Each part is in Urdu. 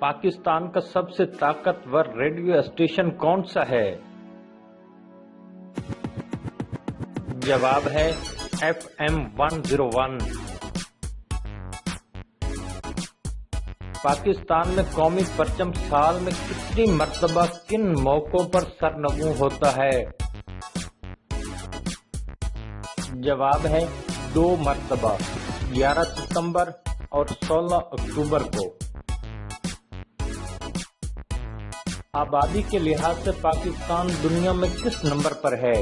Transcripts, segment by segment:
پاکستان کا سب سے طاقتور ریڈیو اسٹیشن کون سا ہے؟ جواب ہے FM 101۔ پاکستان میں قومی پرچم سال میں کتنی مرتبہ کن موقعوں پر سرنگوں ہوتا ہے؟ جواب ہے 2 مرتبہ، 11 ستمبر اور 16 اکتوبر کو۔ آبادی کے لحاظ سے پاکستان دنیا میں کس نمبر پر ہے؟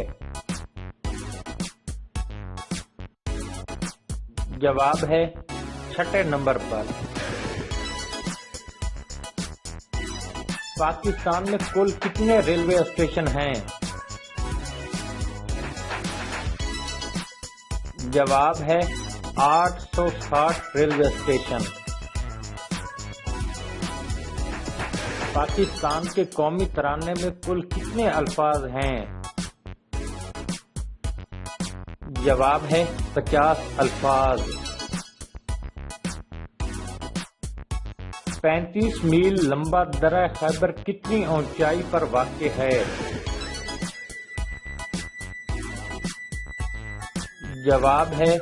جواب ہے 6 نمبر پر۔ پاکستان میں کل کتنے ریلوے اسٹیشن ہیں؟ جواب ہے 860 ریلوے اسٹیشن۔ پاکستان کے قومی ترانے میں کل کتنے الفاظ ہیں؟ جواب ہے 50 الفاظ۔ 35 میل لمبا درہ خیبر کتنی اونچائی پر واقع ہے؟ جواب ہے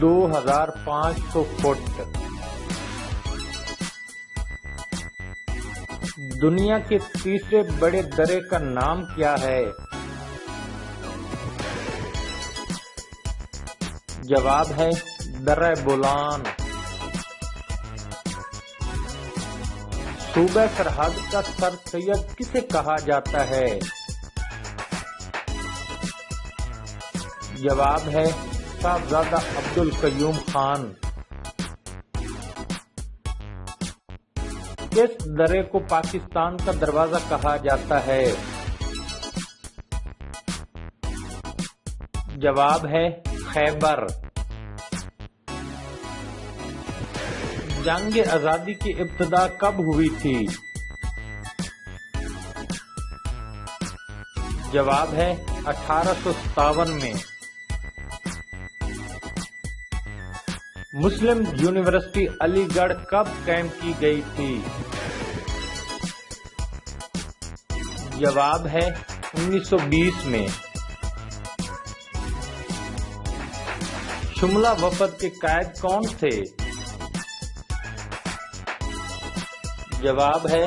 2500 فٹ۔ دنیا کے تیسرے بڑے درے کا نام کیا ہے؟ جواب ہے درہ بولان۔ صوبہ سرحد کا سر سید کسے کہا جاتا ہے؟ جواب ہے صاحبزادہ عبدالقیوم خان۔ کس درے کو پاکستان کا دروازہ کہا جاتا ہے؟ جواب ہے خیبر۔ جنگ آزادی کی ابتدا کب ہوئی تھی؟ جواب ہے 1857 میں۔ مسلم یونیورسٹی علی گڑھ کب قائم کی گئی تھی؟ جواب ہے 1920 میں۔ شملہ وفد کے قائد کون تھے؟ جواب ہے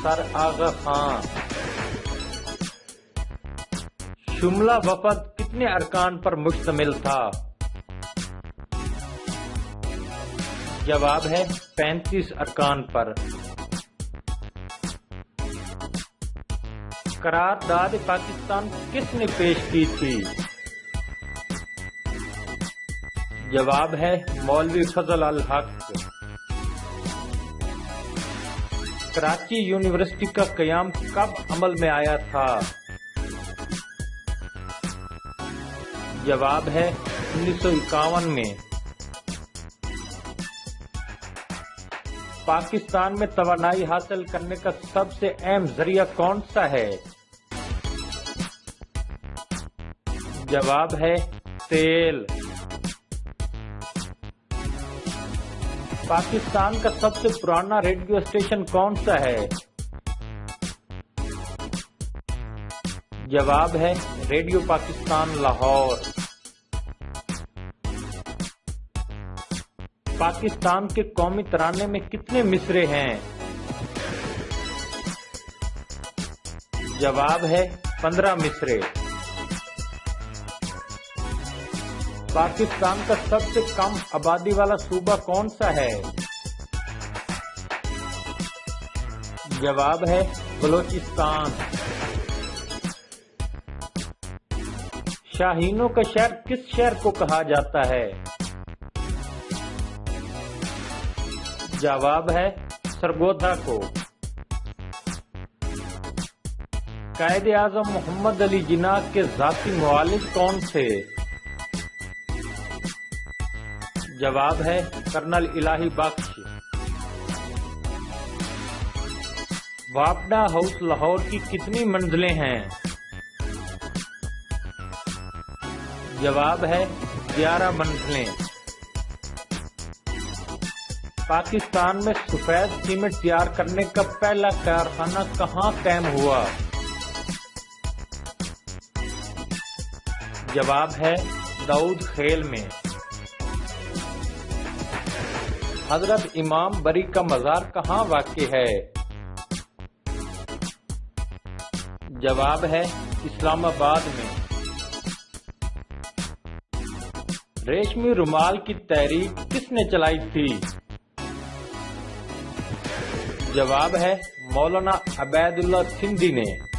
سر آغا خان۔ شملہ وفد کتنے ارکان پر مشتمل تھا؟ جواب ہے 35 ارکان پر۔ قرارداد پاکستان کس نے پیش کی تھی؟ جواب ہے مولوی فضل الحق۔ کراچی یونیورسٹی کا قیام کب عمل میں آیا تھا؟ جواب ہے 1951 میں۔ پاکستان میں توانائی حاصل کرنے کا سب سے اہم ذریعہ کون سا ہے؟ جواب ہے تیل۔ پاکستان کا سب سے پرانا ریڈیو اسٹیشن کون سا ہے؟ جواب ہے ریڈیو پاکستان لاہور۔ پاکستان کے قومی ترانے میں کتنے مصرعے ہیں؟ جواب ہے 15 مصرعے۔ پاکستان کا سب سے کم آبادی والا صوبہ کون سا ہے؟ جواب ہے بلوچستان۔ شاہینوں کا شہر کس شہر کو کہا جاتا ہے؟ جواب ہے سرگودا کو۔ قائد اعظم محمد علی جناح کے ذاتی معالج کون تھے؟ جواب ہے کرنل الہی بخش۔ واپڈا ہاؤس لاہور کی کتنی منزلیں ہیں؟ جواب ہے 11 منزلیں۔ پاکستان میں سفید سیمنٹ تیار کرنے کا پہلا کارخانہ کہاں قائم ہوا؟ جواب ہے داؤد خیل میں۔ حضرت امام بری کا مزار کہاں واقع ہے؟ جواب ہے اسلام آباد میں۔ ریشمی رومال کی تحریک کس نے چلائی تھی؟ جواب ہے مولانا عبید اللہ سندھی نے۔